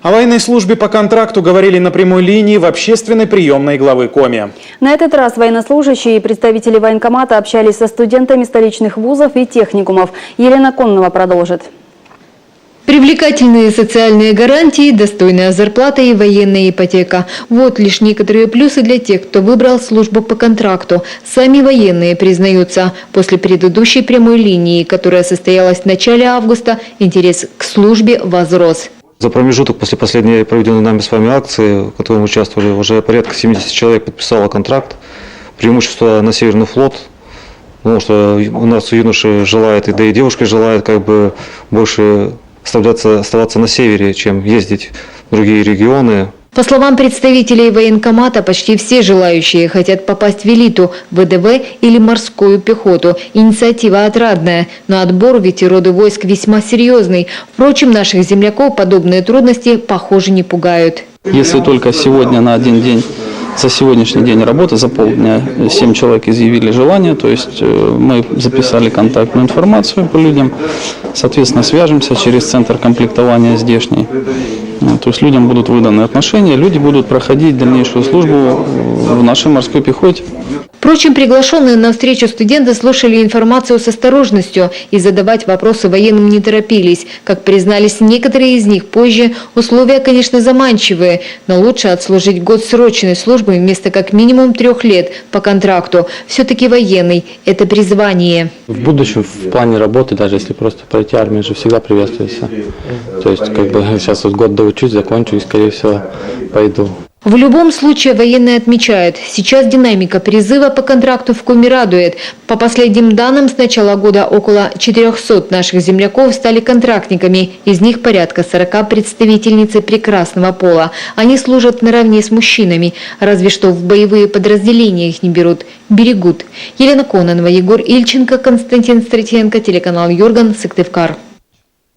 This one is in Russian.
О военной службе по контракту говорили на прямой линии в общественной приемной главы Коми. На этот раз военнослужащие и представители военкомата общались со студентами столичных вузов и техникумов. Елена Коннова продолжит. Привлекательные социальные гарантии, достойная зарплата и военная ипотека. Вот лишь некоторые плюсы для тех, кто выбрал службу по контракту. Сами военные признаются. После предыдущей прямой линии, которая состоялась в начале августа, интерес к службе возрос. За промежуток после последней проведенной нами с вами акции, в которой мы участвовали, уже порядка 70 человек подписало контракт. Преимущество на Северный флот, потому что у нас юноши желают, да и девушки желают как бы больше оставаться на севере, чем ездить в другие регионы. По словам представителей военкомата, почти все желающие хотят попасть в элиту, ВДВ или морскую пехоту. Инициатива отрадная, но отбор ведь и роды войск весьма серьезный. Впрочем, наших земляков подобные трудности, похоже, не пугают. Если только сегодня на один день, за сегодняшний день работы, за полдня 7 человек изъявили желание, то есть мы записали контактную информацию по людям, соответственно, свяжемся через центр комплектования здешний. То есть людям будут выданы отношения, люди будут проходить дальнейшую службу в нашей морской пехоте. Впрочем, приглашенные на встречу студенты слушали информацию с осторожностью и задавать вопросы военным не торопились. Как признались некоторые из них позже, условия, конечно, заманчивые, но лучше отслужить год срочной службы вместо как минимум 3 лет по контракту. Все-таки военный – это призвание. В будущем, в плане работы, даже если просто пройти армию, же всегда приветствуется. То есть, как бы сейчас вот год доучусь, закончу и, скорее всего, пойду. В любом случае военные отмечают, сейчас динамика призыва по контракту в Коми радует. По последним данным, с начала года около 400 наших земляков стали контрактниками, из них порядка 40 представительницы прекрасного пола. Они служат наравне с мужчинами, разве что в боевые подразделения их не берут, берегут. Елена Кононова, Егор Ильченко, Константин Стратенко, телеканал Юрган, Сыктывкар.